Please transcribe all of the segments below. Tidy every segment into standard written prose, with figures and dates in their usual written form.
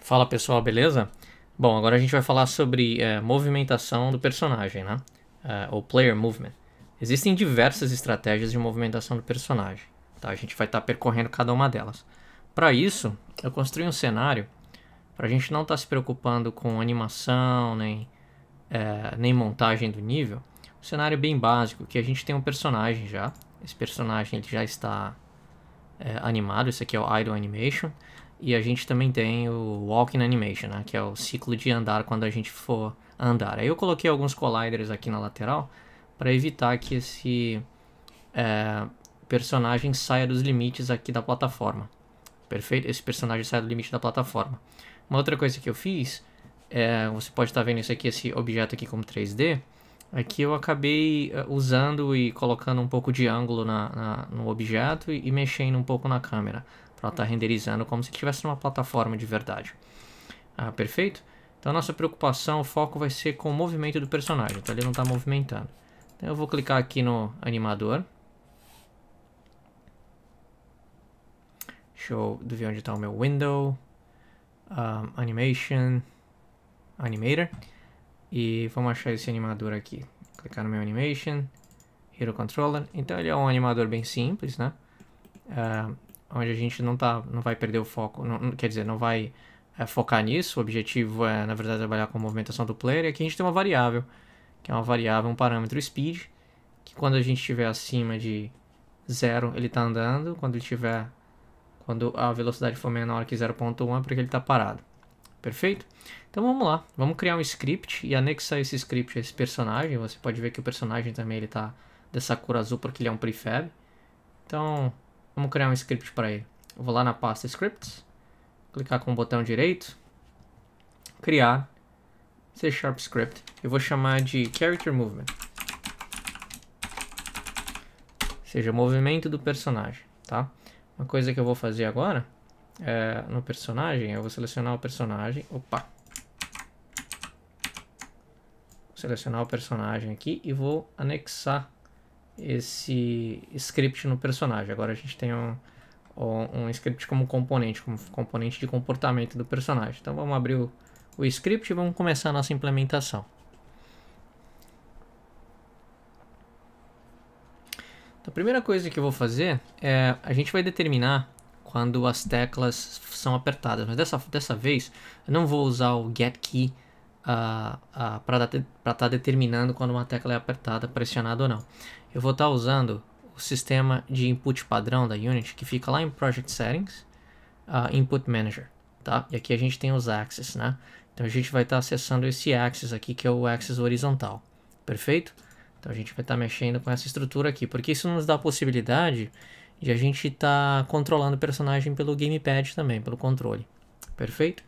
Fala pessoal, beleza? Bom, agora a gente vai falar sobre movimentação do personagem, né? Ou player movement. Existem diversas estratégias de movimentação do personagem, tá? A gente vai estar percorrendo cada uma delas. Para isso, eu construí um cenário para a gente não estar se preocupando com animação, nem montagem do nível. Um cenário bem básico, que a gente tem um personagem já. Esse personagem ele já está animado, esse aqui é o Idle Animation. E a gente também tem o Walking Animation, né, que é o ciclo de andar quando a gente for andar. Aí eu coloquei alguns colliders aqui na lateral para evitar que esse personagem saia dos limites aqui da plataforma. Perfeito? Esse personagem sai do limite da plataforma. Uma outra coisa que eu fiz, você pode estar vendo isso aqui, esse objeto aqui como 3D, é que eu acabei usando e colocando um pouco de ângulo no objeto e mexendo um pouco na câmera, para estar renderizando como se estivesse numa plataforma de verdade. Perfeito? Então a nossa preocupação, o foco vai ser com o movimento do personagem, então ele não está movimentando. Então eu vou clicar aqui no animador. Deixa eu ver onde está o meu window, animation, animator. E vamos achar esse animador aqui. Clicar no meu animation, hero controller. Então ele é um animador bem simples, né? Onde a gente não vai perder o foco, quer dizer, não vai focar nisso. O objetivo é, na verdade, trabalhar com a movimentação do player. E aqui a gente tem uma variável, que é uma variável, um parâmetro speed, que quando a gente estiver acima de 0, ele está andando. Quando a velocidade for menor que 0.1 é porque ele está parado. Perfeito? Então vamos lá, vamos criar um script e anexar esse script a esse personagem. Você pode ver que o personagem também está dessa cor azul porque ele é um prefab. Então vamos criar um script para ele. Eu vou lá na pasta scripts, clicar com o botão direito, criar C# script. Eu vou chamar de character movement, ou seja, movimento do personagem, tá? Uma coisa que eu vou fazer agora no personagem, eu vou selecionar o personagem. Vou selecionar o personagem aqui e vou anexar esse script no personagem. Agora a gente tem um script como componente de comportamento do personagem. Então vamos abrir o script e vamos começar a nossa implementação. Então, a primeira coisa que eu vou fazer é a gente vai determinar quando as teclas são apertadas, mas dessa vez eu não vou usar o getKey para estar determinando quando uma tecla é apertada, pressionada ou não. Eu vou estar usando o sistema de input padrão da Unity, que fica lá em Project Settings, Input Manager, tá? E aqui a gente tem os axes, né? Então a gente vai estar acessando esse axis aqui, que é o axis horizontal, perfeito? Então a gente vai estar mexendo com essa estrutura aqui, porque isso nos dá a possibilidade de a gente estar controlando o personagem pelo gamepad também, pelo controle, perfeito?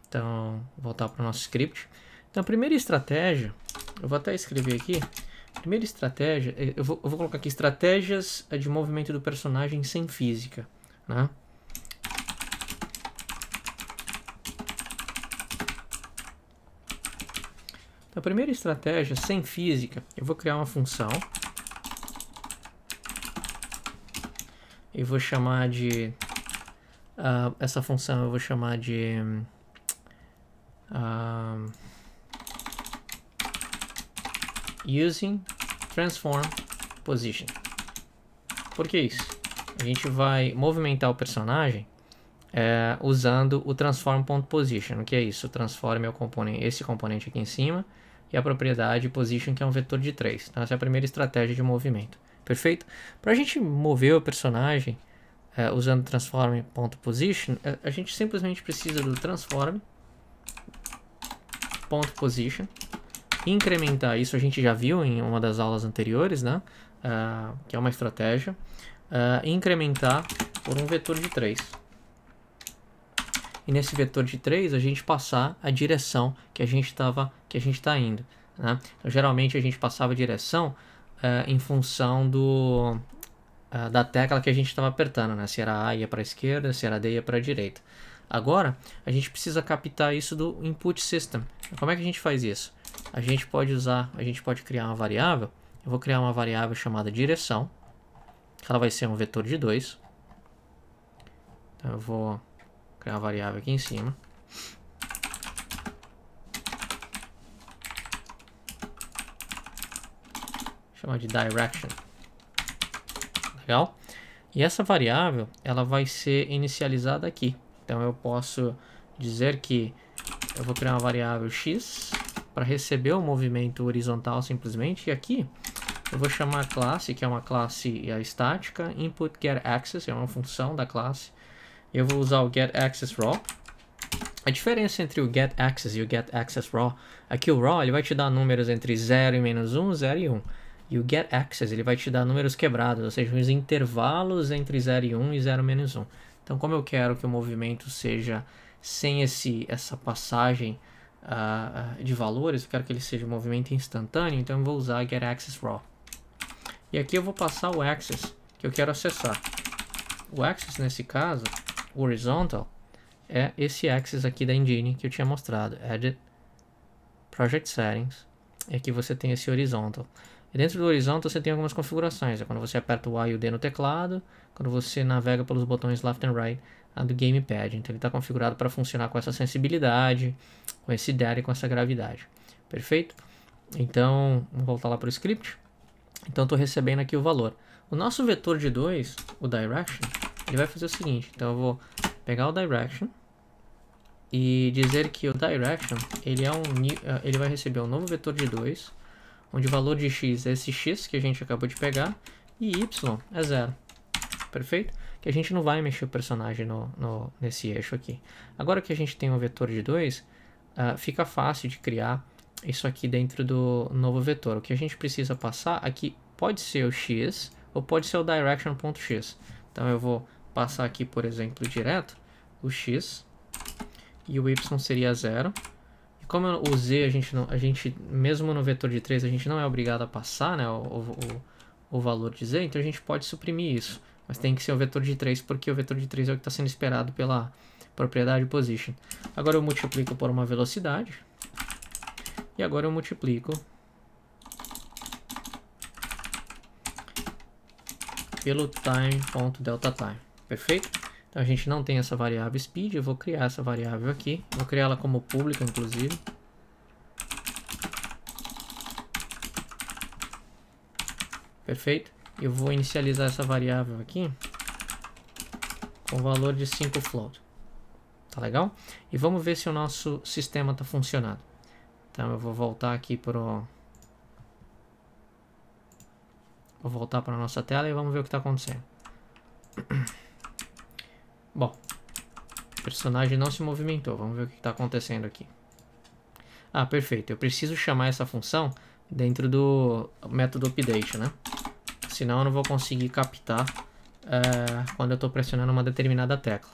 Então, voltar para o nosso script. Então, a primeira estratégia, eu vou até escrever aqui. Primeira estratégia, eu vou colocar aqui estratégias de movimento do personagem sem física, né? Então, a primeira estratégia sem física, eu vou criar uma função. Eu vou chamar de... essa função eu vou chamar de... using transform position. Por que isso? A gente vai movimentar o personagem usando o transform.position. O que é isso? O transform é esse componente aqui em cima e a propriedade position, que é um vetor de 3. Então essa é a primeira estratégia de movimento. Perfeito? Para a gente mover o personagem usando transform.position, a gente simplesmente precisa do transform.position. Incrementar isso, a gente já viu em uma das aulas anteriores, né? Que é uma estratégia. Incrementar por um vetor de 3. E nesse vetor de 3 a gente passar a direção que a gente está indo, né? Então, geralmente a gente passava a direção em função da tecla que a gente estava apertando, né? Se era A ia para a esquerda, se era D ia para a direita. Agora a gente precisa captar isso do input system. Como é que a gente faz isso? A gente pode criar uma variável. Eu vou criar uma variável chamada direção, que ela vai ser um vetor de 2. Então eu vou criar uma variável aqui em cima. chamar de direction. Legal? E essa variável, ela vai ser inicializada aqui. Então eu posso dizer que eu vou criar uma variável x para receber o movimento horizontal simplesmente. E aqui eu vou chamar a classe, que é uma classe estática, input getAxis, é uma função da classe. Eu vou usar o getAxisRaw. A diferença entre o getAxis e o getAxisRaw, aqui o raw ele vai te dar números entre 0 e -1, 0 e 1. E o getAxis ele vai te dar números quebrados, ou seja, os intervalos entre 0 e 1 e 0 menos 1. Então, como eu quero que o movimento seja sem essa passagem de valores, eu quero que ele seja um movimento instantâneo, então eu vou usar getAxisRaw. E aqui eu vou passar o axis que eu quero acessar. O axis, nesse caso, o horizontal, é esse axis aqui da engine que eu tinha mostrado. Edit, Project Settings, e aqui você tem esse horizontal. E dentro do horizontal você tem algumas configurações. É quando você aperta o A e o D no teclado, quando você navega pelos botões left and right do gamepad. Então ele está configurado para funcionar com essa sensibilidade, com esse data e com essa gravidade. Perfeito? Então, vamos voltar lá para o script. Então estou recebendo aqui o valor. O nosso vetor de 2, o direction, ele vai fazer o seguinte. Então eu vou pegar o direction e dizer que o direction ele vai receber um novo vetor de 2, onde o valor de x é esse x que a gente acabou de pegar e y é 0. Perfeito? Que a gente não vai mexer o personagem nesse eixo aqui. Agora que a gente tem um vetor de 2, fica fácil de criar isso aqui dentro do novo vetor. O que a gente precisa passar aqui pode ser o x ou pode ser o direction.x. Então eu vou passar aqui, por exemplo, direto o x e o y seria 0. E como o z a gente mesmo no vetor de 3 a gente não é obrigado a passar, né, o valor de z, então a gente pode suprimir isso. Mas tem que ser o vetor de 3 porque o vetor de 3 é o que está sendo esperado pela propriedade position. Agora eu multiplico por uma velocidade. E agora eu multiplico pelo time.deltaTime. Perfeito? Então a gente não tem essa variável speed, eu vou criar essa variável aqui. Vou criar ela como pública, inclusive. Perfeito? Eu vou inicializar essa variável aqui com o valor de 5 float. Tá legal? E vamos ver se o nosso sistema está funcionando. Então eu vou voltar aqui vou voltar para a nossa tela e vamos ver o que está acontecendo. Bom, o personagem não se movimentou. Vamos ver o que está acontecendo aqui. Ah, perfeito. Eu preciso chamar essa função dentro do método update, né? Senão eu não vou conseguir captar quando eu estou pressionando uma determinada tecla.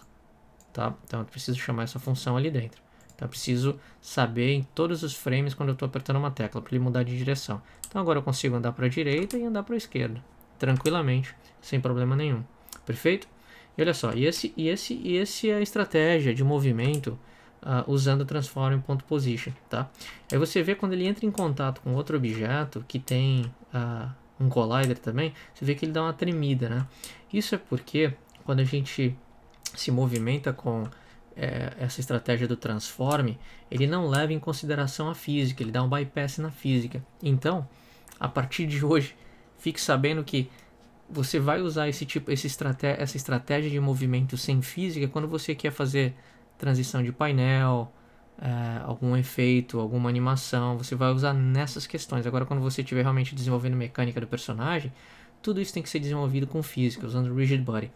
Tá? Então eu preciso chamar essa função ali dentro. Então eu preciso saber em todos os frames quando eu estou apertando uma tecla para ele mudar de direção. Então agora eu consigo andar para a direita e andar para a esquerda, tranquilamente, sem problema nenhum. Perfeito? E olha só, e esse é a estratégia de movimento usando o transform.position, tá? Aí você vê quando ele entra em contato com outro objeto que tem um collider também, você vê que ele dá uma tremida, né? Isso é porque quando a gente se movimenta com essa estratégia do transform, ele não leva em consideração a física, ele dá um bypass na física. Então, a partir de hoje, fique sabendo que você vai usar essa estratégia de movimento sem física quando você quer fazer transição de painel, algum efeito, alguma animação, você vai usar nessas questões. Agora, quando você estiver realmente desenvolvendo mecânica do personagem, tudo isso tem que ser desenvolvido com física, usando o Rigid Body,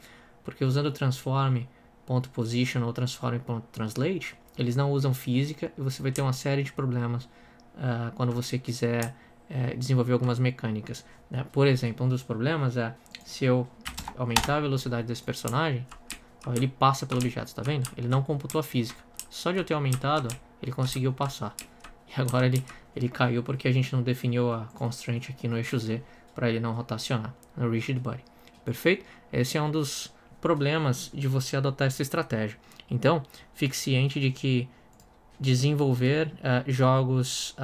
porque usando o transform.position ou transform.translate, eles não usam física e você vai ter uma série de problemas quando você quiser desenvolver algumas mecânicas, né? Por exemplo, um dos problemas é se eu aumentar a velocidade desse personagem, ele passa pelo objeto, tá vendo? Ele não computou a física. Só de eu ter aumentado, ele conseguiu passar. E agora ele caiu porque a gente não definiu a constraint aqui no eixo Z para ele não rotacionar no Rigid Body. Perfeito? Esse é um dos problemas de você adotar essa estratégia. Então, fique ciente de que desenvolver jogos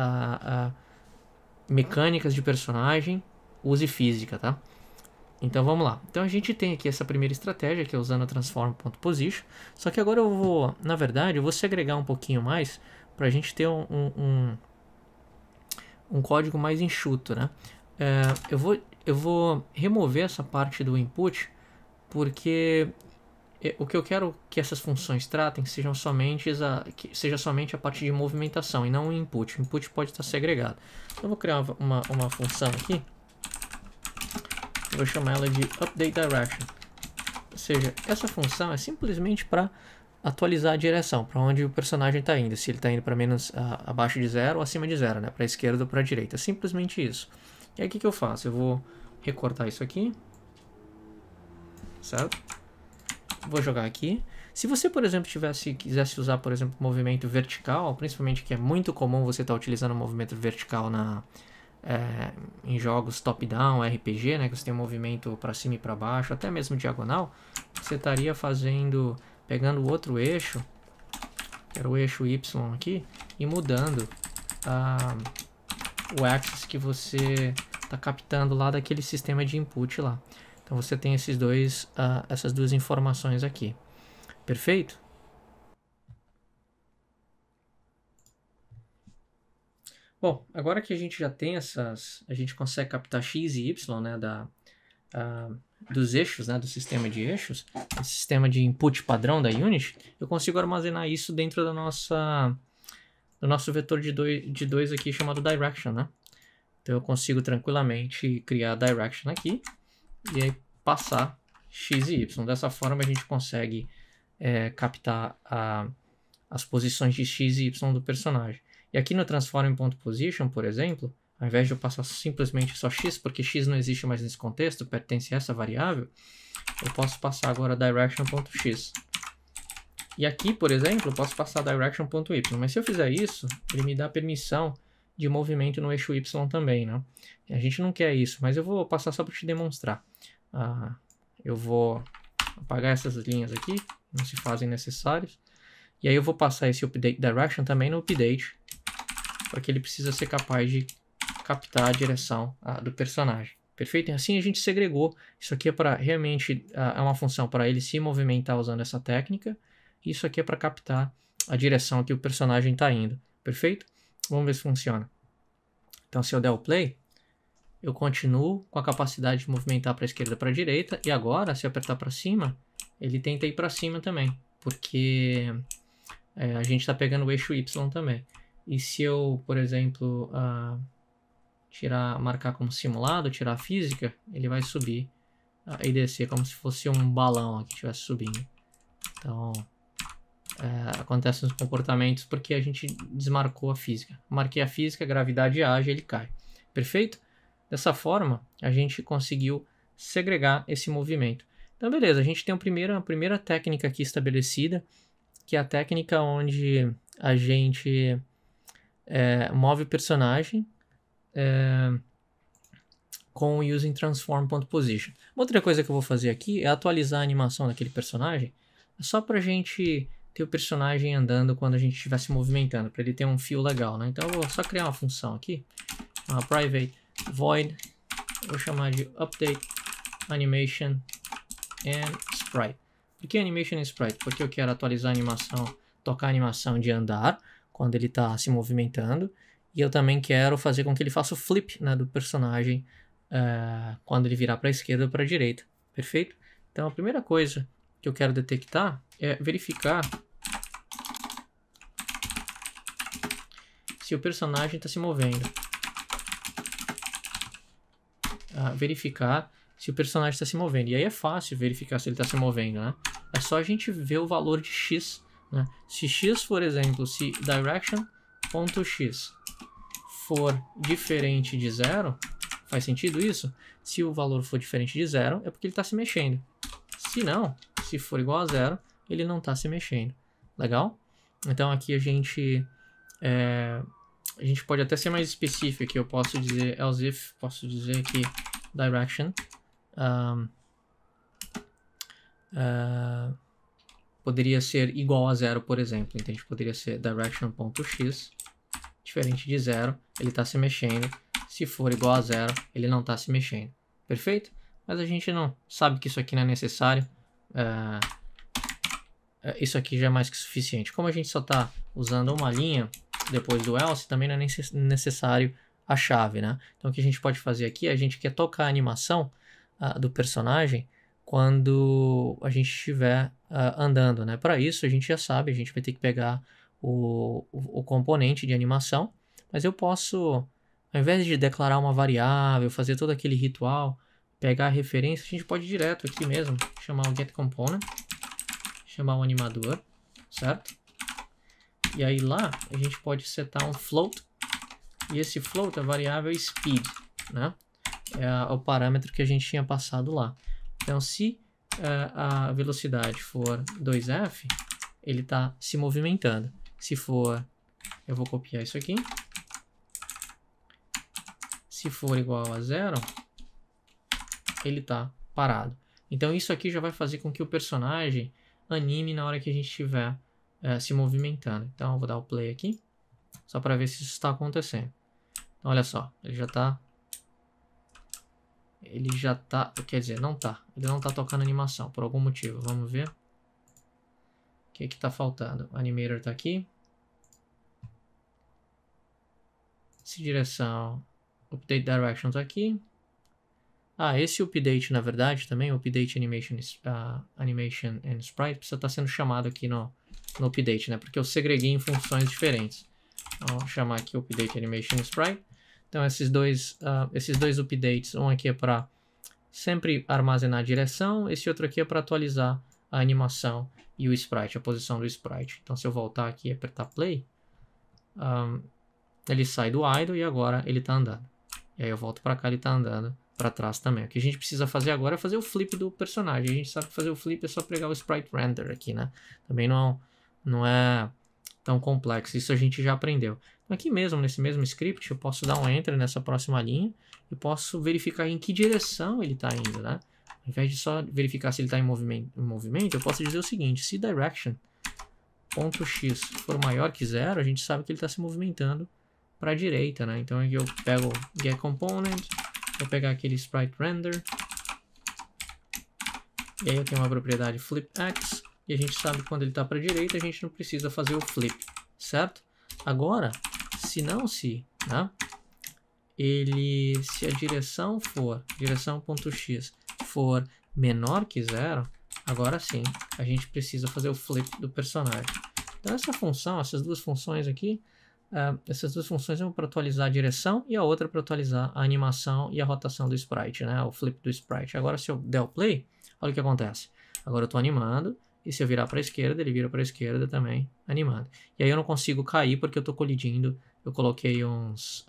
mecânicas de personagem, use física, tá? Então vamos lá. Então a gente tem aqui essa primeira estratégia, que é usando a transform.position. Só que agora eu vou, na verdade, eu vou segregar um pouquinho mais para a gente ter um código mais enxuto, né? eu vou remover essa parte do input, porque o que eu quero que essas funções tratem seja somente a parte de movimentação e não o input. O input pode estar segregado. Então eu vou criar uma função aqui. Eu vou chamar ela de update direction. Ou seja, essa função é simplesmente para atualizar a direção, para onde o personagem está indo. Se ele está indo para menos abaixo de 0 ou acima de 0, né? Para a esquerda ou para a direita. Simplesmente isso. E aí o que eu faço? Eu vou recortar isso aqui. Certo? Vou jogar aqui. Se você, por exemplo, quisesse usar, por exemplo, movimento vertical, principalmente que é muito comum você estar utilizando o movimento vertical em jogos top-down, RPG, né, que você tem um movimento para cima e para baixo, até mesmo diagonal, você estaria pegando o outro eixo, que era o eixo Y aqui, e mudando o axis que você está captando lá daquele sistema de input lá. Então você tem essas duas informações aqui. Perfeito? Bom, agora que a gente já tem a gente consegue captar x e y, né, dos eixos, né, do sistema de eixos, esse sistema de input padrão da Unity, eu consigo armazenar isso dentro do nosso vetor de dois aqui chamado direction, né? Então eu consigo tranquilamente criar direction aqui e aí passar x e y. Dessa forma a gente consegue captar as posições de x e y do personagem. E aqui no transform.position, por exemplo, ao invés de eu passar simplesmente só x, porque x não existe mais nesse contexto, pertence a essa variável, eu posso passar agora direction.x. E aqui, por exemplo, eu posso passar direction.y. Mas se eu fizer isso, ele me dá permissão de movimento no eixo y também, né? A gente não quer isso, mas eu vou passar só para te demonstrar. Eu vou apagar essas linhas aqui, não se fazem necessárias. E aí eu vou passar esse update direction também no update, porque ele precisa ser capaz de captar a direção do personagem. Perfeito? E assim a gente segregou. Isso aqui é para realmente é uma função para ele se movimentar usando essa técnica. E isso aqui é para captar a direção que o personagem está indo. Perfeito? Vamos ver se funciona. Então se eu der o play, eu continuo com a capacidade de movimentar para a esquerda e para a direita. E agora, se eu apertar para cima, ele tenta ir para cima também, porque a gente está pegando o eixo Y também. E se eu, por exemplo, marcar como simulado, tirar a física, ele vai subir e descer como se fosse um balão aqui que estivesse subindo. Então, acontecem os comportamentos porque a gente desmarcou a física. Marquei a física, a gravidade age, ele cai. Perfeito? Dessa forma, a gente conseguiu segregar esse movimento. Então, beleza, a gente tem a primeira técnica aqui estabelecida, que é a técnica onde a gente move o personagem com o using transform.position. Outra coisa que eu vou fazer aqui é atualizar a animação daquele personagem, só para a gente ter o personagem andando quando a gente estiver se movimentando, para ele ter um fio legal, né? Então eu vou só criar uma função aqui, uma private void, vou chamar de update animation and sprite. Por que animation and sprite? Porque eu quero atualizar a animação, tocar a animação de andar quando ele está se movimentando, e eu também quero fazer com que ele faça o flip, né, do personagem quando ele virar para a esquerda ou para a direita. Perfeito? Então a primeira coisa que eu quero detectar é verificar se o personagem está se movendo. Verificar se o personagem está se movendo. E aí é fácil verificar se ele está se movendo, né? É só a gente ver o valor de x, né? Se x, por exemplo, se direction.x for diferente de 0, faz sentido isso? Se o valor for diferente de 0, é porque ele está se mexendo. Se não, se for igual a 0, ele não está se mexendo. Legal? Então aqui a gente pode até ser mais específico aqui. Eu posso dizer else if, posso dizer que direction poderia ser igual a 0, por exemplo. Então a gente poderia ser direction.x diferente de 0, ele está se mexendo. Se for igual a 0, ele não está se mexendo. Perfeito? Mas a gente não sabe que isso aqui não é necessário. Isso aqui já é mais que suficiente. Como a gente só está usando uma linha depois do else, também não é necessário a chave, né? Então o que a gente pode fazer aqui, a gente quer tocar a animação do personagem quando a gente estiver andando, né? Para isso a gente já sabe, a gente vai ter que pegar o componente de animação, mas eu posso, ao invés de declarar uma variável, fazer todo aquele ritual, pegar a referência, a gente pode ir direto aqui mesmo, chamar o getComponent, chamar o animador, certo? E aí lá a gente pode setar um float, e esse float é a variável speed, né? É o parâmetro que a gente tinha passado lá. Então, se a velocidade for 2f, ele está se movimentando. Se for, eu vou copiar isso aqui. Se for igual a 0, ele está parado. Então, isso aqui já vai fazer com que o personagem anime na hora que a gente estiver se movimentando. Então, eu vou dar o play aqui, só para ver se isso está acontecendo. Então, olha só, ele já está... quer dizer, não tá. Ele não tá tocando animação, por algum motivo. Vamos ver. O que que tá faltando? O animator tá aqui. Essa direção. Update direction tá aqui. Esse update, na verdade, também, o update animation and sprite, precisa estar sendo chamado aqui no update, né? Porque eu segreguei em funções diferentes. Então, vou chamar aqui update animation and sprite. Então, esses dois updates, um aqui é para sempre armazenar a direção, esse outro aqui é para atualizar a animação e o sprite, a posição do sprite. Então, se eu voltar aqui e apertar play, ele sai do idle e agora ele está andando. E aí eu volto para cá, ele está andando para trás também. O que a gente precisa fazer agora é fazer o flip do personagem. A gente sabe que fazer o flip é só pegar o sprite render aqui, né? Também não é tão complexo, isso a gente já aprendeu. Então aqui mesmo, nesse mesmo script, eu posso dar um enter nessa próxima linha e posso verificar em que direção ele está indo, né? Ao invés de só verificar se ele está em movimento, eu posso dizer o seguinte: se direction.x for maior que 0, a gente sabe que ele está se movimentando para a direita, né? Então aqui eu pego o getComponent, vou pegar aquele sprite render, e aí eu tenho uma propriedade flipX, e a gente sabe que quando ele está para a direita, a gente não precisa fazer o flip, certo? Agora, se a direção.x for menor que 0, agora sim, a gente precisa fazer o flip do personagem. Então essas duas funções aqui, uma para atualizar a direção e a outra para atualizar a animação e a rotação do sprite, né? O flip do sprite. Agora se eu der o play, olha o que acontece. Agora eu estou animando, e se eu virar para a esquerda, ele vira para a esquerda também, animando. E aí eu não consigo cair porque eu estou colidindo. Eu coloquei uns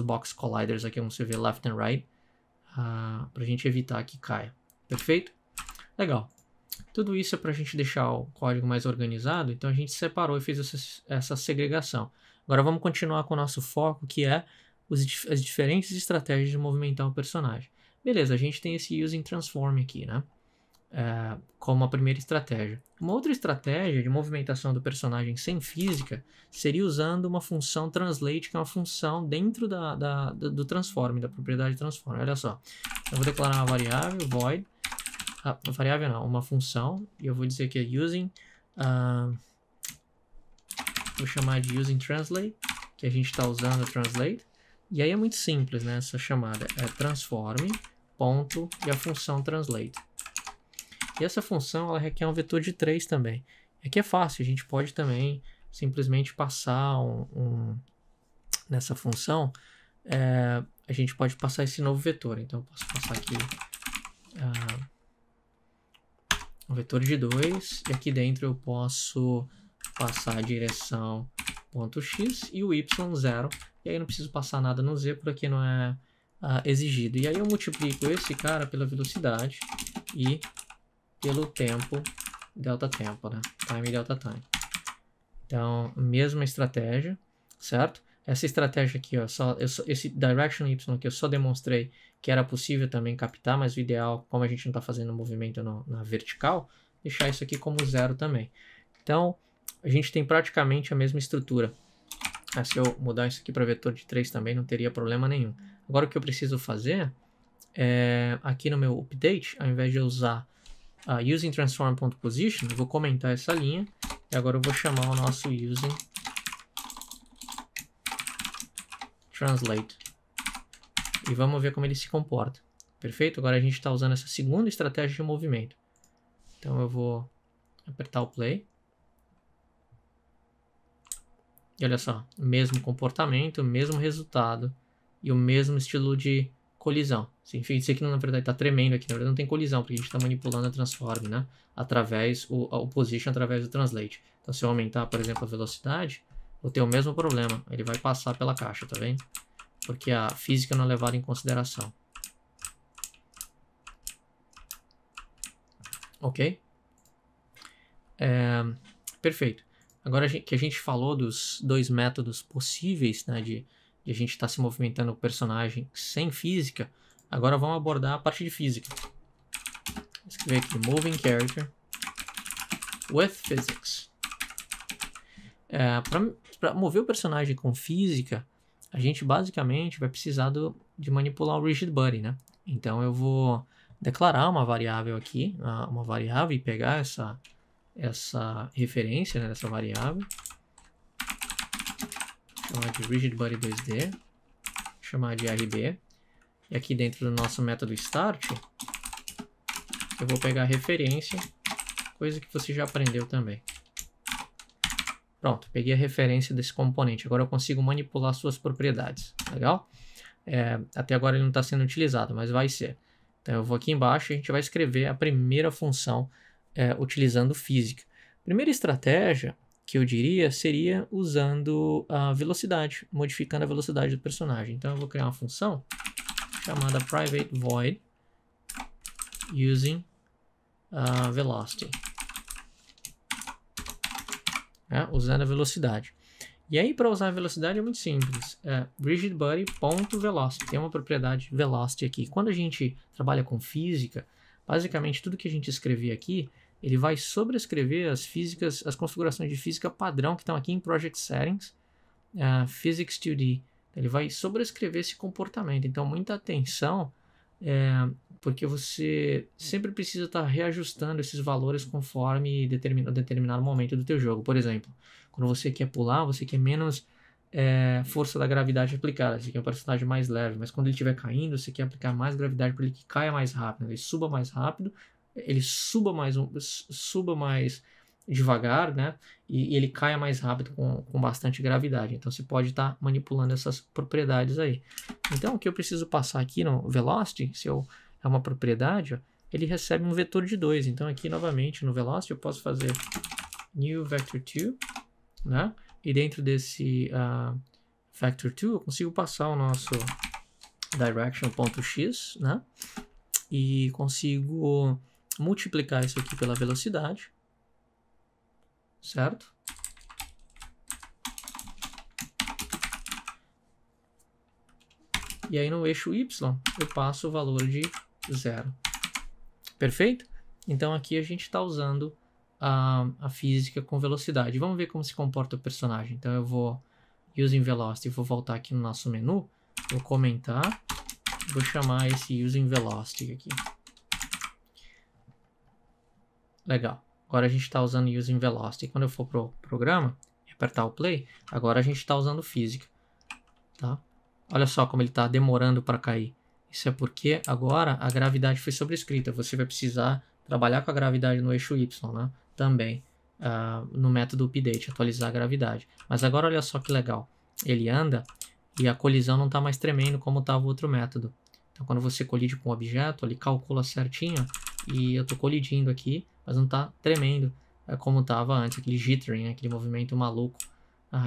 box colliders aqui, como você vê, left and right, para a gente evitar que caia. Perfeito? Legal. Tudo isso é para a gente deixar o código mais organizado, então a gente separou e fez essa segregação. Agora vamos continuar com o nosso foco, que é as diferentes estratégias de movimentar o personagem. Beleza, a gente tem esse using transform aqui, né? Como a primeira estratégia. Uma outra estratégia de movimentação do personagem sem física seria usando uma função translate, que é uma função dentro do transform, da propriedade transform. Olha só, eu vou declarar uma variável, void, variável não, uma função, e eu vou dizer que é using, vou chamar de using translate, que a gente está usando o translate, e aí é muito simples, né? Essa chamada é transform, ponto, e a função translate. E essa função ela requer um vetor de 3 também. Aqui é fácil, a gente pode também simplesmente passar nessa função, a gente pode passar esse novo vetor. Então eu posso passar aqui um vetor de 2, e aqui dentro eu posso passar a direção .x e o y 0, e aí eu não preciso passar nada no z porque não é exigido. E aí eu multiplico esse cara pela velocidade e pelo tempo, delta tempo, né? Time delta time. Então, mesma estratégia, certo? Essa estratégia aqui, ó, esse direction y aqui eu só demonstrei que era possível também captar, mas o ideal, como a gente não está fazendo movimento na vertical, deixar isso aqui como 0 também. Então, a gente tem praticamente a mesma estrutura. Se eu mudar isso aqui para vetor de 3 também, não teria problema nenhum. Agora, o que eu preciso fazer é, aqui no meu update, ao invés de eu usar using transform.position, eu vou comentar essa linha, e agora eu vou chamar o nosso using translate. E vamos ver como ele se comporta. Perfeito? Agora a gente está usando essa segunda estratégia de movimento. Então eu vou apertar o play. E olha só, mesmo comportamento, mesmo resultado e o mesmo estilo de colisão. Significa dizer que na verdade está tremendo aqui, na verdade não tem colisão, porque a gente está manipulando a transform, né? Através, o position através do translate. Então se eu aumentar, por exemplo, a velocidade, vou ter o mesmo problema. Ele vai passar pela caixa, tá vendo? Porque a física não é levada em consideração. Ok? Perfeito. Agora que a gente falou dos dois métodos possíveis, né, de a gente estar se movimentando o personagem sem física, agora vamos abordar a parte de física. Vou escrever aqui Moving Character with Physics. Para mover o personagem com física, a gente basicamente vai precisar de manipular o Rigid Body, né? Então eu vou declarar uma variável aqui, uma variável, e pegar essa referência, né, dessa variável, chamar de Rigid Body 2D, chamar de RB, e aqui dentro do nosso método start, eu vou pegar a referência, coisa que você já aprendeu também. Pronto, peguei a referência desse componente, agora eu consigo manipular suas propriedades, legal? Até agora ele não está sendo utilizado, mas vai ser. Então eu vou aqui embaixo e a gente vai escrever a primeira função utilizando física. Primeira estratégia que eu diria seria usando a velocidade, modificando a velocidade do personagem. Então eu vou criar uma função chamada private void using velocity, usando a velocidade. E aí para usar a velocidade é muito simples, rigidBody.velocity, tem uma propriedade velocity aqui. Quando a gente trabalha com física, basicamente tudo que a gente escrever aqui, ele vai sobrescrever as configurações de física padrão que estão aqui em Project Settings, Physics 2D. Ele vai sobrescrever esse comportamento. Então, muita atenção, porque você sempre precisa estar reajustando esses valores conforme determinado momento do teu jogo. Por exemplo, quando você quer pular, você quer menos força da gravidade aplicada, você quer um personagem mais leve, mas quando ele estiver caindo, você quer aplicar mais gravidade para ele que caia mais rápido, ele suba mais rápido, ele suba mais devagar, né? E ele caia mais rápido com bastante gravidade. Então você pode estar manipulando essas propriedades aí. Então o que eu preciso passar aqui no velocity, se é uma propriedade, ele recebe um vetor de 2. Então aqui novamente no velocity eu posso fazer new vector2, né? E dentro desse vector2 eu consigo passar o nosso direction.x, né? E consigo multiplicar isso aqui pela velocidade, certo? E aí no eixo y eu passo o valor de 0. Perfeito? Então aqui a gente está usando a física com velocidade. Vamos ver como se comporta o personagem. Então eu vou using velocity, vou voltar aqui no nosso menu, vou comentar, vou chamar esse using velocity aqui. Legal. Agora a gente está usando using velocity. Quando eu for pro programa e apertar o play, agora a gente está usando física, tá? Olha só como ele está demorando para cair. Isso é porque agora a gravidade foi sobrescrita. Você vai precisar trabalhar com a gravidade no eixo y, né? Também no método update, atualizar a gravidade. Mas agora olha só que legal. Ele anda e a colisão não está mais tremendo como estava o outro método. Então quando você colide com o objeto, ele calcula certinho e eu estou colidindo aqui, mas não está tremendo como estava antes, aquele jittering, aquele movimento maluco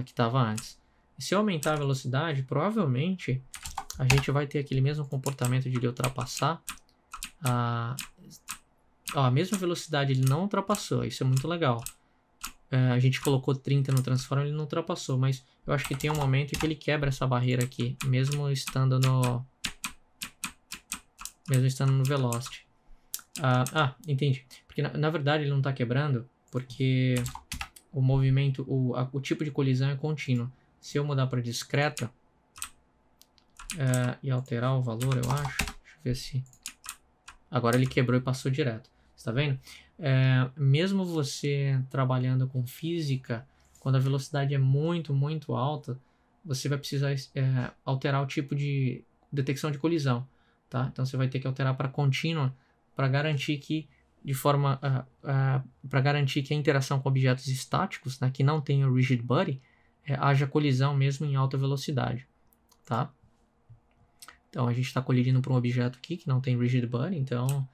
que estava antes. E se eu aumentar a velocidade, provavelmente a gente vai ter aquele mesmo comportamento de ele ultrapassar. A mesma velocidade ele não ultrapassou, isso é muito legal. A gente colocou 30 no transform, ele não ultrapassou, mas eu acho que tem um momento em que ele quebra essa barreira aqui, mesmo estando no velocity. Entendi. Porque na verdade ele não está quebrando, porque o movimento, o tipo de colisão é contínuo. Se eu mudar para discreta e alterar o valor, eu acho. Deixa eu ver se... Agora ele quebrou e passou direto. Está vendo? Mesmo você trabalhando com física, quando a velocidade é muito, muito alta, você vai precisar alterar o tipo de detecção de colisão, tá? Então você vai ter que alterar para contínua para garantir que para garantir que a interação com objetos estáticos, né, que não tenham rigid body, haja colisão mesmo em alta velocidade, tá? Então a gente está colidindo para um objeto aqui que não tem rigid body, então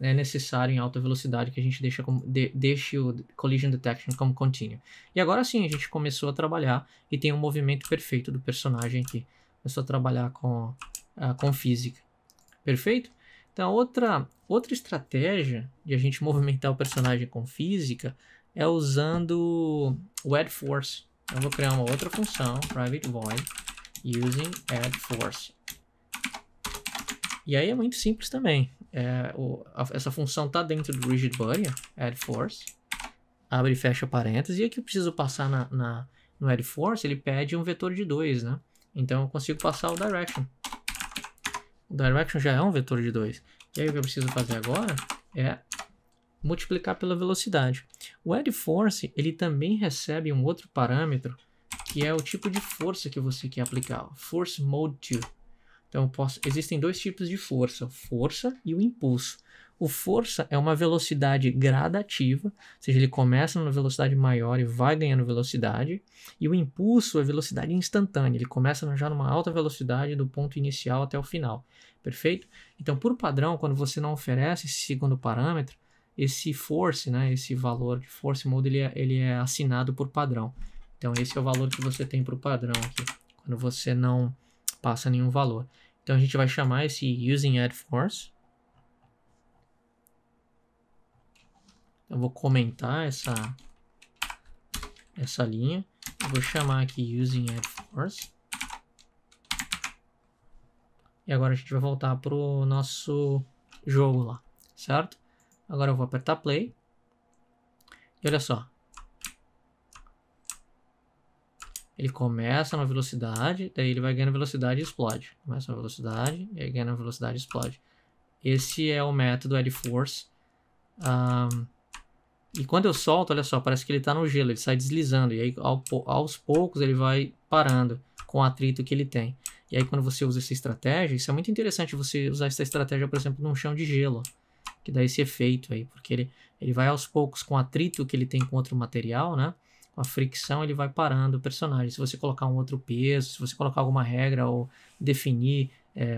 é necessário em alta velocidade que a gente deixe o collision detection como contínuo. E agora sim a gente começou a trabalhar e tem um movimento perfeito do personagem aqui. Começou a trabalhar com física. Perfeito? Então outra estratégia de a gente movimentar o personagem com física é usando o add force. Eu vou criar uma outra função, private void, using add force. E aí é muito simples também. Essa função está dentro do rigid body, add force, abre e fecha parênteses, e aqui eu preciso passar no add force, ele pede um vetor de 2, né? Então eu consigo passar o direction. O direction já é um vetor de 2. E aí o que eu preciso fazer agora é multiplicar pela velocidade. O add force, ele também recebe um outro parâmetro, que é o tipo de força que você quer aplicar, force mode 2. Então, existem dois tipos de força, força e o impulso. O força é uma velocidade gradativa, ou seja, ele começa numa velocidade maior e vai ganhando velocidade. E o impulso é velocidade instantânea, ele começa já numa alta velocidade do ponto inicial até o final. Perfeito? Então, por padrão, quando você não oferece esse segundo parâmetro, esse force, né, esse valor de force mode, ele é assinado por padrão. Então, esse é o valor que você tem para o padrão aqui, quando você não passa nenhum valor. Então a gente vai chamar esse using add force. Eu vou comentar essa linha. Eu vou chamar aqui using add force. E agora a gente vai voltar para o nosso jogo lá, certo? Agora eu vou apertar play. E olha só. Ele começa na velocidade, daí ele vai ganhando velocidade e explode. Começa na velocidade, e aí ganha na velocidade e explode. Esse é o método add force. E quando eu solto, olha só, parece que ele está no gelo, ele sai deslizando. E aí aos poucos ele vai parando com o atrito que ele tem. E aí quando você usa essa estratégia, isso é muito interessante você usar essa estratégia, por exemplo, num chão de gelo. Que dá esse efeito aí, porque ele vai aos poucos com o atrito que ele tem com outro material, né? Com a fricção ele vai parando o personagem. Se você colocar um outro peso, se você colocar alguma regra ou definir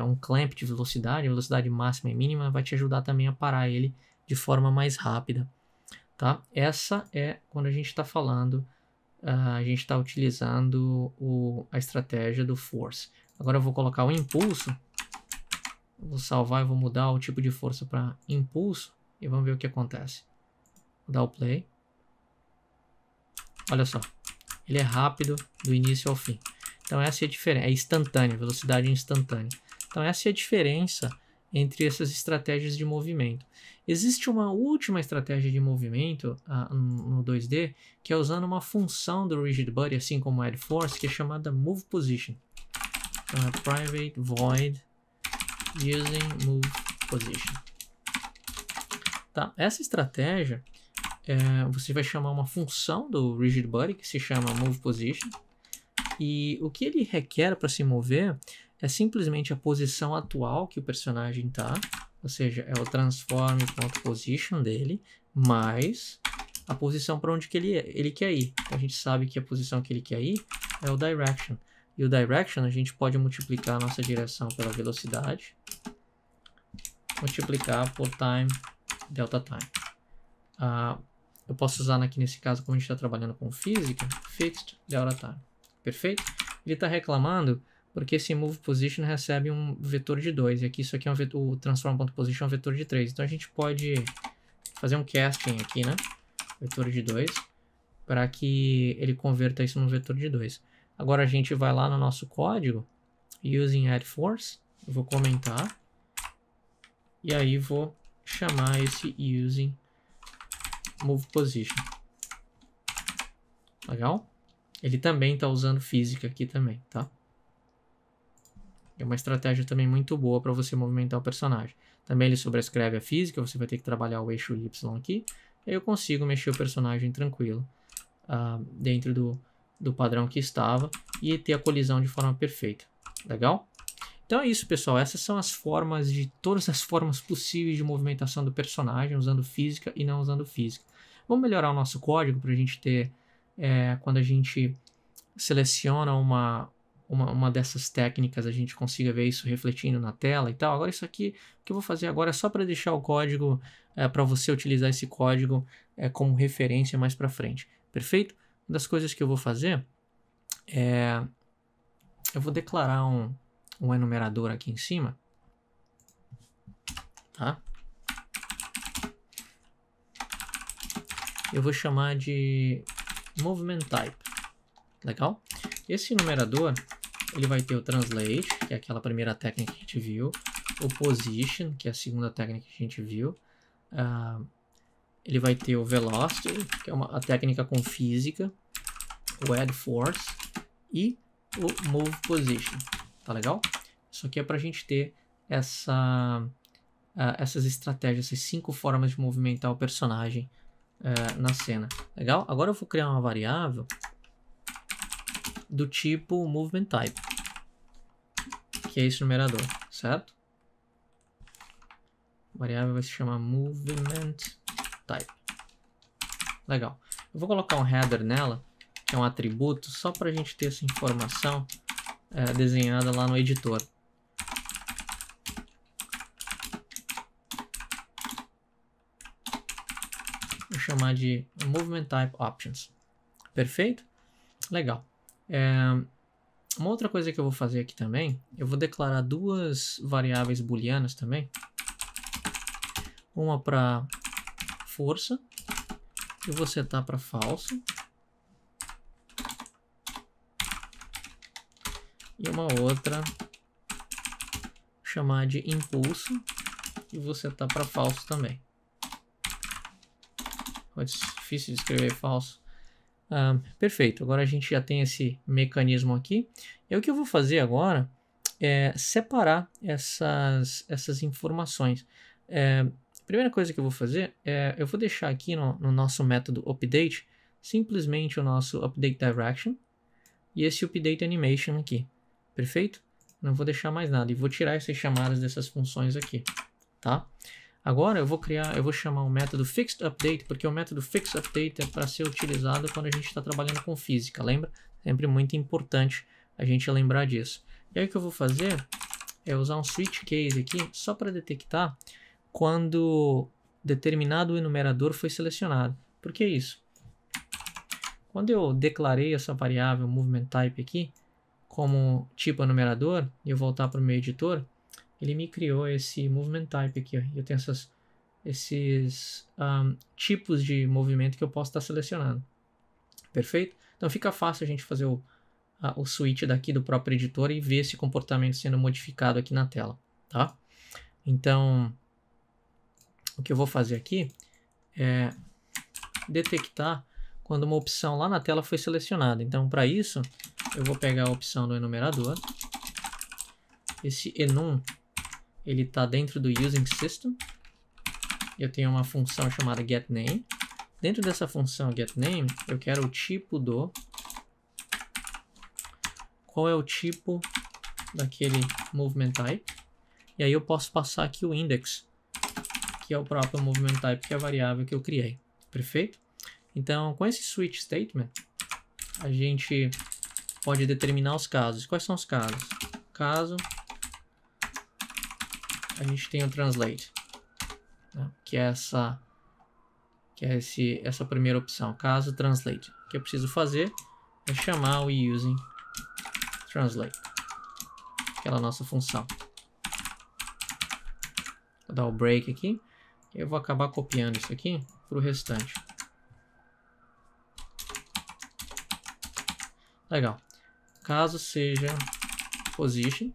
um clamp de velocidade máxima e mínima, vai te ajudar também a parar ele de forma mais rápida. Tá? Essa é quando a gente está falando, a gente está utilizando a estratégia do force. Agora eu vou colocar o impulso, vou salvar e vou mudar o tipo de força para impulso e vamos ver o que acontece. Vou dar o play. Olha só, ele é rápido do início ao fim. Então essa é a diferença, é instantânea, velocidade instantânea. Então essa é a diferença entre essas estratégias de movimento. Existe uma última estratégia de movimento no 2D, que é usando uma função do rigid body, assim como add force, que é chamada move position. Então é private void using move position. Tá? Essa estratégia você vai chamar uma função do rigid body que se chama move position, e o que ele requer para se mover é simplesmente a posição atual que o personagem está, ou seja, é o transform.position dele, mais a posição para onde que ele quer ir. Então, a gente sabe que a posição que ele quer ir é o direction, e o direction a gente pode multiplicar a nossa direção pela velocidade, multiplicar por time, delta time. Eu posso usar aqui nesse caso, como a gente está trabalhando com física, fixed delta time. Perfeito? Ele está reclamando porque esse move position recebe um vetor de 2. E aqui isso aqui é o transform.position é um vetor de 3. Então a gente pode fazer um casting aqui, né? Vetor de 2, para que ele converta isso num vetor de 2. Agora a gente vai lá no nosso código, using add force, eu vou comentar, e aí vou chamar esse using move position. Legal? Ele também está usando física aqui também, tá? É uma estratégia também muito boa para você movimentar o personagem. Também ele sobrescreve a física, você vai ter que trabalhar o eixo Y aqui, e aí eu consigo mexer o personagem tranquilo dentro do padrão que estava e ter a colisão de forma perfeita. Legal? Então é isso, pessoal. Essas são as formas todas as formas possíveis de movimentação do personagem, usando física e não usando física. Vamos melhorar o nosso código para a gente ter, quando a gente seleciona uma dessas técnicas, a gente consiga ver isso refletindo na tela e tal. Agora isso aqui, o que eu vou fazer agora é só para deixar o código, para você utilizar esse código como referência mais para frente. Perfeito? Uma das coisas que eu vou fazer eu vou declarar um enumerador aqui em cima, tá? Eu vou chamar de movement type, legal? Esse enumerador, ele vai ter o translate, que é aquela primeira técnica que a gente viu, o position, que é a segunda técnica que a gente viu, ele vai ter o velocity, que é a técnica com física, o add force e o move position. Tá legal? Isso aqui é para a gente ter essas estratégias, essas 5 formas de movimentar o personagem na cena. Legal? Agora eu vou criar uma variável do tipo movement type, que é esse numerador, certo? A variável vai se chamar movement type. Legal. Eu vou colocar um header nela, que é um atributo, só para a gente ter essa informação desenhada lá no editor. Vou chamar de movement type options. Perfeito? Legal. Uma outra coisa que eu vou fazer aqui também, eu vou declarar 2 variáveis booleanas também. Uma para força, eu vou setar para falso. E uma outra, chamar de impulso, e vou setar para falso também. É difícil de escrever falso. Perfeito, agora a gente já tem esse mecanismo aqui. E o que eu vou fazer agora é separar essas informações. A primeira coisa que eu vou fazer eu vou deixar aqui no nosso método update simplesmente o nosso update direction e esse update animation aqui. Perfeito? Não vou deixar mais nada e vou tirar essas chamadas dessas funções aqui, tá? Agora eu vou chamar o método fixedUpdate, porque o método fixedUpdate é para ser utilizado quando a gente está trabalhando com física, lembra? Sempre muito importante a gente lembrar disso. E aí o que eu vou fazer é usar um switch case aqui só para detectar quando determinado enumerador foi selecionado. Por que isso? Quando eu declarei essa variável movement type aqui como tipo enumerador e eu voltar para o meu editor, ele me criou esse movement type aqui. Ó. Eu tenho esses tipos de movimento que eu posso estar selecionando. Perfeito? Então fica fácil a gente fazer o switch daqui do próprio editor e ver esse comportamento sendo modificado aqui na tela. Tá? Então, o que eu vou fazer aqui é detectar quando uma opção lá na tela foi selecionada. Então, para isso, eu vou pegar a opção do enumerador. Esse enum, ele está dentro do using system. Eu tenho uma função chamada getName. Dentro dessa função getName, eu quero o tipo do... Qual é o tipo daquele movement type? E aí eu posso passar aqui o index, que é o próprio movement type, que é a variável que eu criei. Perfeito? Então, com esse switch statement, a gente pode determinar os casos. Quais são os casos? Caso a gente tem o translate, né? que é essa primeira opção, caso translate. O que eu preciso fazer é chamar o using translate, aquela nossa função. Vou dar o break aqui, e eu vou acabar copiando isso aqui para o restante. Legal. Caso seja position,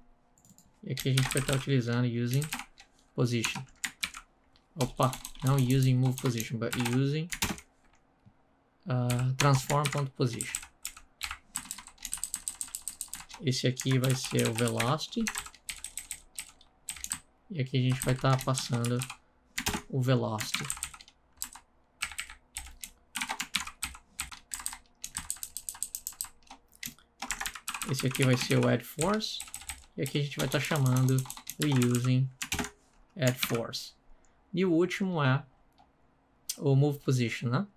e aqui a gente vai estar utilizando using position. Opa, não using move position, but using transform.position. Esse aqui vai ser o velocity. E aqui a gente vai estar passando o velocity. Esse aqui vai ser o add force. E aqui a gente vai estar chamando o using add force. E o último é o move position, né?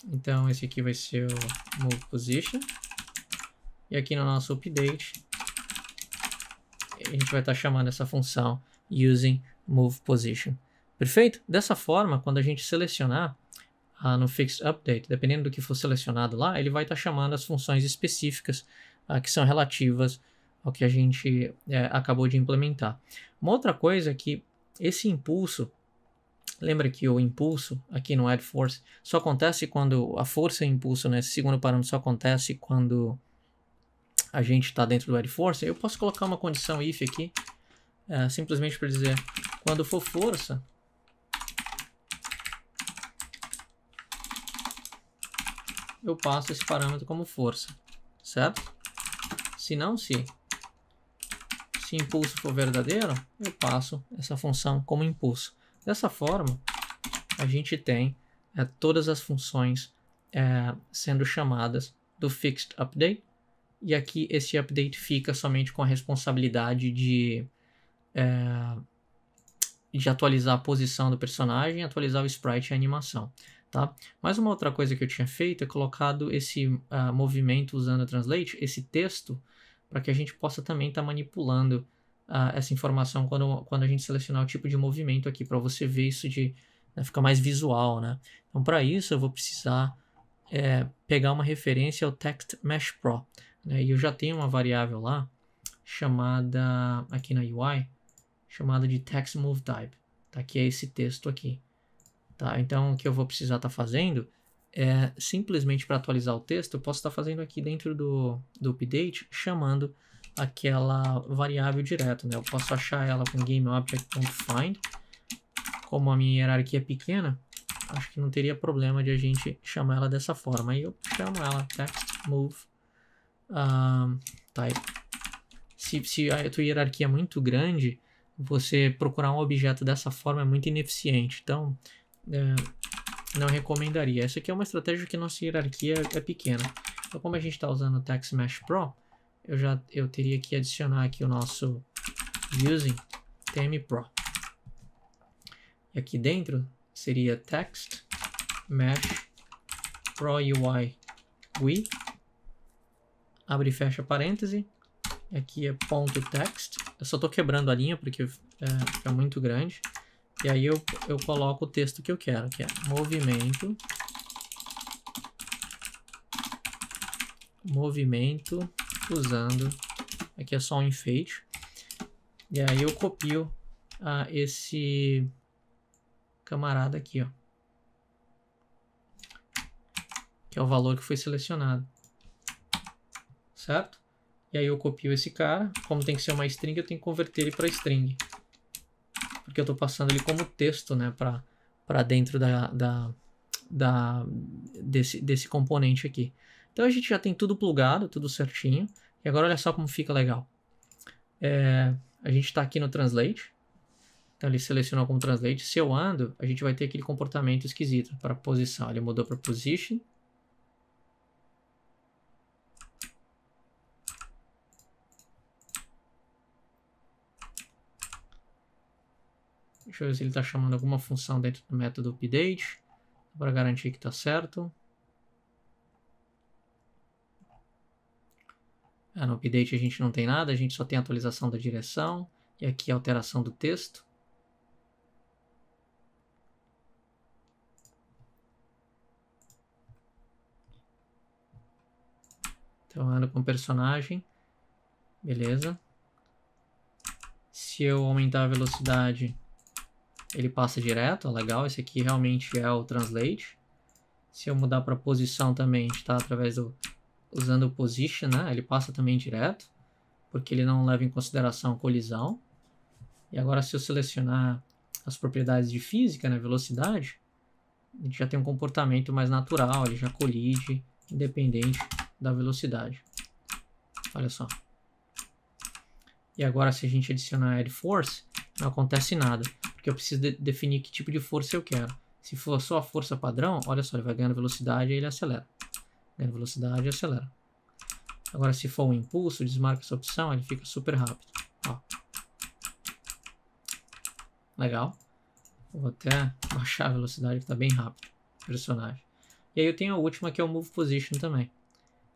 Então esse aqui vai ser o move position. E aqui no nosso update, a gente vai estar chamando essa função using move position. Perfeito? Dessa forma, quando a gente selecionar no fixed update, dependendo do que for selecionado lá, ele vai estar chamando as funções específicas que são relativas ao que a gente acabou de implementar. Uma outra coisa é que esse impulso, lembra que o impulso aqui no add force só acontece quando a força e o impulso, né, esse segundo parâmetro só acontece quando a gente está dentro do add force. Eu posso colocar uma condição if aqui, simplesmente para dizer quando for força, eu passo esse parâmetro como força, certo? Se não, se impulso for verdadeiro, eu passo essa função como impulso. Dessa forma, a gente tem todas as funções sendo chamadas do fixed update, e aqui esse update fica somente com a responsabilidade de atualizar a posição do personagem, atualizar o sprite e a animação. Tá? Mas uma outra coisa que eu tinha feito é colocado esse movimento usando o translate, esse texto, para que a gente possa também estar manipulando essa informação quando a gente selecionar o tipo de movimento aqui, para você ver isso ficar mais visual, né? Então, para isso, eu vou precisar pegar uma referência ao Text Mesh Pro, né? E eu já tenho uma variável lá, chamada, aqui na UI, chamada de Text Move Type, tá? Que é esse texto aqui. Tá, então, o que eu vou precisar estar fazendo é simplesmente para atualizar o texto, eu posso estar fazendo aqui dentro do update, chamando aquela variável direto, né? Eu posso achar ela com GameObject.find. Como a minha hierarquia é pequena, acho que não teria problema de a gente chamar ela dessa forma. Aí eu chamo ela TextMove Type. Se a tua hierarquia é muito grande, você procurar um objeto dessa forma é muito ineficiente. Então, não recomendaria. Essa aqui é uma estratégia que nossa hierarquia é pequena. Então, como a gente está usando o Text Mesh Pro, eu teria que adicionar aqui o nosso using TM Pro. E aqui dentro seria Text Mesh Pro UI GUI. Abre e fecha parêntese. E aqui é ponto .text. Eu só estou quebrando a linha porque fica muito grande. E aí eu coloco o texto que eu quero, que é movimento usando, aqui é só um enfeite, e aí eu copio esse camarada aqui, ó, que é o valor que foi selecionado, certo? E aí eu copio esse cara, como tem que ser uma string, eu tenho que converter ele para string, porque eu estou passando ele como texto, né, para dentro desse componente aqui. Então a gente já tem tudo plugado, tudo certinho. E agora olha só como fica legal. A gente está aqui no Translate. Então ele selecionou como Translate. Se eu ando, a gente vai ter aquele comportamento esquisito para posição. Ele mudou para Position. Deixa eu ver se ele está chamando alguma função dentro do método update, para garantir que está certo. No update a gente não tem nada, a gente só tem a atualização da direção e aqui a alteração do texto. Então eu ando com o personagem, beleza. Se eu aumentar a velocidade, ele passa direto, ó, legal, esse aqui realmente é o Translate. Se eu mudar para posição também, a gente está usando o Position, né? Ele passa também direto, porque ele não leva em consideração colisão. E agora se eu selecionar as propriedades de física, né, velocidade, a gente já tem um comportamento mais natural, ele já colide, independente da velocidade. Olha só. E agora se a gente adicionar Add Force, não acontece nada, porque eu preciso definir que tipo de força eu quero. Se for só a força padrão, olha só, ele vai ganhando velocidade e ele acelera. Ganhando velocidade e acelera. Agora, se for um impulso, desmarca essa opção, ele fica super rápido. Ó. Legal. Vou até baixar a velocidade que está bem rápido. Personagem. E aí eu tenho a última que é o Move Position também.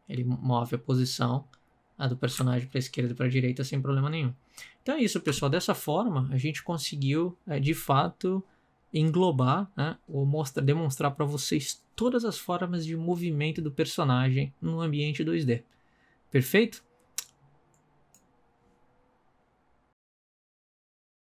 Ele move a posição do personagem para a esquerda e para a direita sem problema nenhum. Então é isso, pessoal. Dessa forma, a gente conseguiu, de fato, englobar, né, ou demonstrar para vocês todas as formas de movimento do personagem no ambiente 2D. Perfeito?